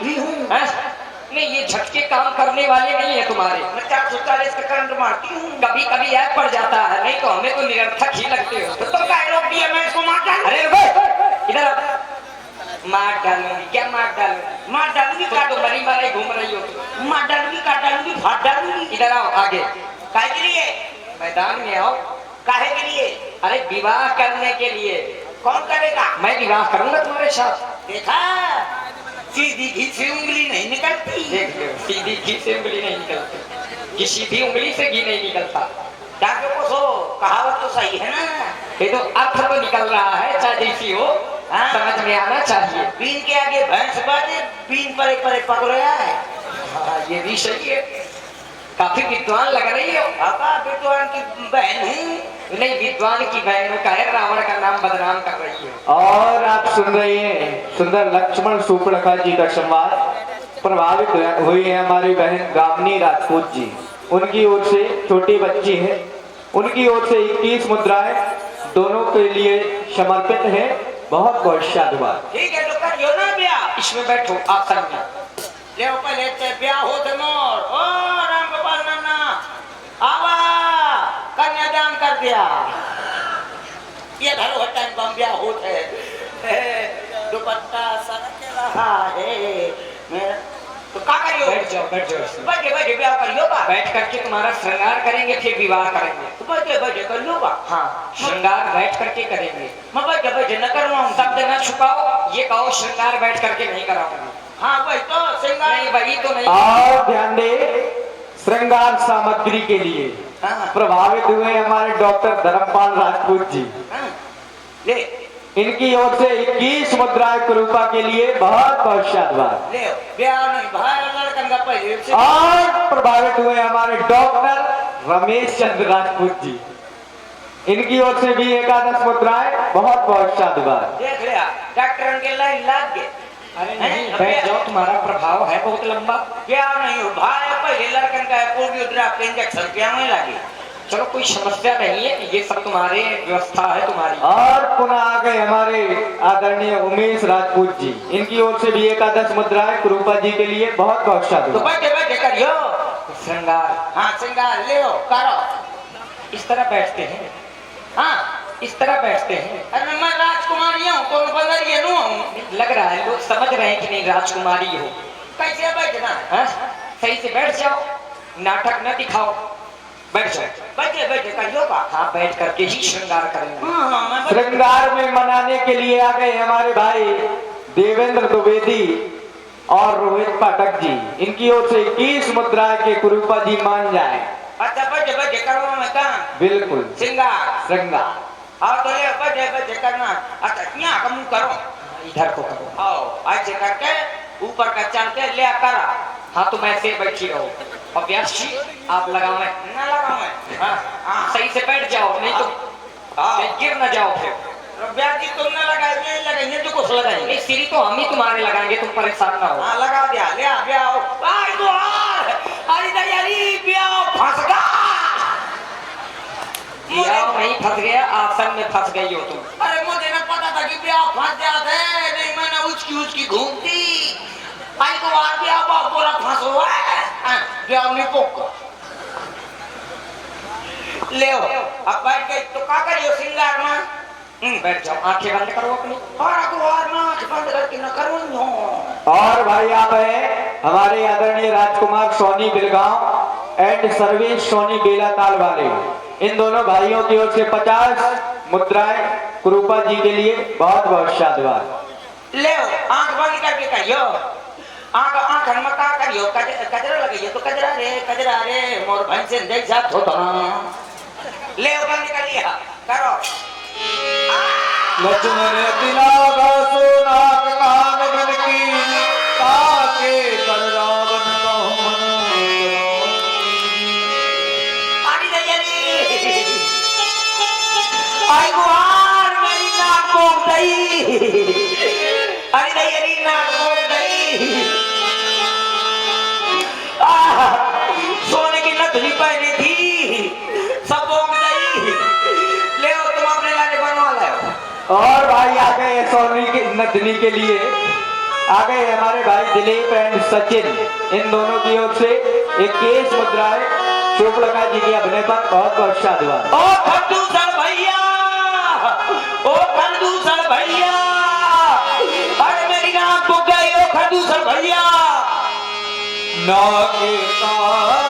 भी हूँ। नहीं, ये झटके काम करने वाले नहीं है तुम्हारे। मैं 440 का करंट मारती हूँ। कभी कभी ऐप पड़ जाता है, नहीं तो हमें तो निरर्थक ही लगते हो। तो तुम का रोक दिया, मैं इसको मार डालूं। अरे रुको, इधर आओ। मार डालूंगी? क्या मार डालूंगी? मार डालूंगी, काट दो, मरी मारे घूम रही हो तुम। मार डालूंगी, काट डालूंगी, फाड़ डालूंगी। इधर आओ आगे, काहे के लिए? मैदान में आओ। काहे के लिए? अरे विवाह करने के लिए। कौन करेगा? मैं विवाह करूंगा तुम्हारे साथ। देखा, सीधी घी से उंगली नहीं निकलती। देख लो, सीधी घी से उंगली नहीं निकलती, किसी भी उंगली से घी नहीं निकलता। डाके को सो, कहावत तो सही है ना। ये तो अर्थ तो निकल रहा है, चाहे जैसी हो। हाँ। समझ में आना चाहिए। बीन के आगे भैंस बाजे, बीन पर एक पकड़ोया है। हाँ, ये भी सही है। काफी विद्वान लग रही हो। पापा विद्वान की बहन हूँ। नहीं, विद्वान की बहनों का है, रावण का नाम बदनाम कर रही हो। और आप सुन रहे हैं सुंदर लक्ष्मण सुपर्णखा जी का संवाद। प्रभावित हुई है हमारी बहन गामिनी राजपूत जी। उनकी ओर से छोटी बच्ची है, उनकी ओर से 21 मुद्राएं दोनों के लिए समर्पित है। बहुत बहुत साधुवाद। ठीक है, तो करियो ना ब्याह। इसमें बैठो आसन में। ले पहले ते ब्याह हो तो मोर। ओ राम गोपाल नन्ना, आवा कन्यादान कर दिया। ये धरो टाइम बम ब्याह होते दुपट्टा सरक रहा है मेरा। तो क्या करियो? बैठ जाओ, बैठ जाओ। बैठे बैठे ब्याह करियो बा। बैठ करके तुम्हारा श्रृंगार करेंगे, फिर विवाह करेंगे। तो बैठे बैठे कर लो बा। हाँ, श्रृंगार बैठ करके करेंगे। मैं बैठे बैठे न करवाऊँ। शब्द न छुपाओ, ये कहो श्रृंगार बैठ करके नहीं कराऊंगी। हाँ भाई, तो श्रृंगार नहीं भाई, तो नहीं। और ध्यान दे, श्रृंगार सामग्री के लिए हाँ। प्रभावित हुए हमारे डॉक्टर धर्मपाल राजपूत जी। हाँ। ले इनकी ओर से 21 मुद्राएं कुरूपा के लिए बहुत बहुत साधुवाद। ले ब्याह नहीं भाई, लड़कन का पहले से। और प्रभावित हुए हमारे डॉक्टर रमेश चंद्र राजपूत जी। इनकी ओर से भी 11 मुद्राएं बहुत बहुत साधुवाद। देख लिया, डॉक्टर के लाइन लग गए। अरे नहीं, बैठ जाओ, तुम्हारा प्रभाव है बहुत लंबा। ब्याह नहीं हो भाई, पहले लड़कन का पोलियो ड्रॉप इंजेक्शन क्या में लगे। चलो, कोई समस्या नहीं है, ये सब तुम्हारे व्यवस्था है तुम्हारी। और पुनः आ गए हमारे आदरणीय उमेश राजपूत जी। इनकी ओर से भी 11 मुद्राएं कुरूपा जी के लिए बहुत बहुत तो साधुवाद। बैठे बैठे करियो श्रृंगार। हाँ, श्रृंगार ले करो। इस तरह बैठते हैं। हाँ, इस तरह बैठते हैं। अरे मैं राजकुमारी हूँ, कौन बंदरिया नू हूँ। लग रहा है लोग समझ रहे हैं कि नहीं राजकुमारी हो। कैसे बैठना? हाँ? सही से बैठ जाओ, नाटक न दिखाओ, बैठ जाओ। बैठे बैठे करियो बा। हाँ, बैठ करके ही श्रृंगार करेंगे। हाँ हाँ, मैं श्रृंगार में मनाने के लिए आ गए हमारे भाई देवेंद्र द्विवेदी और रोहित पाठक जी। इनकी ओर से 21 मुद्राएं के कुरूपा जी मान जाए। अच्छा, बैठे बैठे करवा में काम। बिल्कुल श्रृंगार। श्रृंगार। हाँ तो ले बैठे बैठे करना। अच्छा, यहाँ का मुँह करो। इधर को करो। आओ ऐसे करके ऊपर का चल के ले करा। हाँ, तुम ऐसे बैठी रहो। और व्यास जी, आप लगाओ, मैं ना लगाऊं मैं। हाँ, हाँ। सही से बैठ जाओ, नहीं तो हाँ। नहीं, गिर न जाओ फिर। ब्याह जी तुम ना लगाइए, लगाइए तो कुछ लगाइए। नहीं, सीढ़ी तो हम ही तुम्हारे लगाएंगे, तुम परेशान ना हो। हाँ, लगा दिया, ले आ ब्याह। आई तो अरे दयारी ब्याह फंस गया। नहीं फंस गया, आसन में फंस गई हो तुम। अरे मुझे ना पता था कि ब्याह फंस जाते, नहीं मैंने उसकी घूमती। आई तो आ गया, पूरा फंस हुआ है। ब्याह नहीं पोका। ले अब बैठ गई तो क्या करियो श्रृंगार में? बैठ जाओ, आंखें बंद करो अपनी। बंद करके न करूँ। और भाई आप है हमारे आदरणीय राजकुमार सोनी बिलगांव एंड सर्विस सोनी बेलाताल वाले। इन दोनों भाइयों की ओर से 50 मुद्राएं कुरूपा जी के लिए बहुत बहुत साधुवाद। ले आंख बंद करके कहियो। आंख हनमका करियो। कजरा लगाइए तो कजरा रे मोर भैंस से देख जात होता। ले बंद कर लिया, करो। लक्ष्मण तिलागा सोनाग कान बन की ताके कर रावण को आनी दयारी आई गुहार मेरी नाक पोक गई। आनी दयारी नाक पोक गई। सोने की नथनी पहनी थी, सब पोक गई। ले तुम अपने लाने बनवा लाओ। और भाई आ गए सोनी की नथनी के लिए आ गए हमारे भाई दिलीप एंड सचिन, इन दोनों की ओर से एक केस मुद्रा है सुपड़का जी के अभिनय पर। बहुत बहुत साधुवाद। ओ खंडूसर भैया, ओ खंडूसर भैया, अरे मेरी नाक को गई ओ खंडूसर भैया। ना